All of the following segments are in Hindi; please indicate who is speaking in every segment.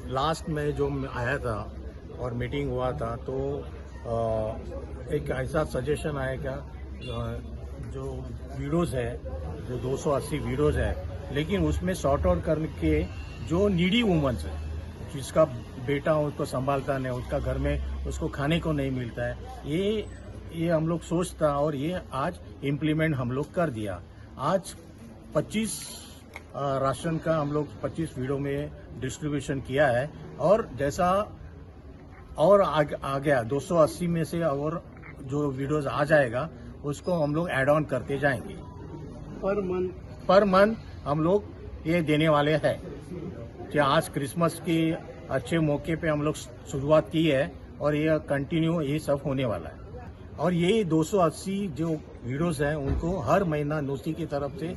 Speaker 1: लास्ट में जो आया था और मीटिंग हुआ था तो एक ऐसा सजेशन आया क्या, जो वीडियोज़ है, जो 280 वीडियोज़ है, लेकिन उसमें सॉर्ट आउट करके जो नीडी वुमन्स है, जिसका बेटा उसको संभालता नहीं, उसका घर में उसको खाने को नहीं मिलता है, ये हम लोग सोचता और ये आज इम्प्लीमेंट हम लोग कर दिया। आज 25 राशन का हम लोग 25 वीडियो में डिस्ट्रीब्यूशन किया है और जैसा और आ गया 280 में से और जो वीडियोस आ जाएगा उसको हम लोग ऐड ऑन करते जाएंगे। पर मंथ हम लोग ये देने वाले हैं कि आज क्रिसमस के अच्छे मौके पे हम लोग शुरुआत की है और ये कंटिन्यू ये सब होने वाला है। और ये 280 जो वीडियोस हैं उनको हर महीना नुसी की तरफ से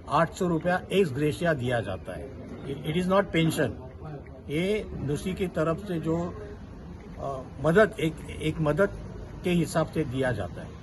Speaker 1: 800 रुपया एक्स ग्रेशिया दिया जाता है। इट इज़ नॉट पेंशन, ये नुसी की तरफ से जो मदद एक मदद के हिसाब से दिया जाता है।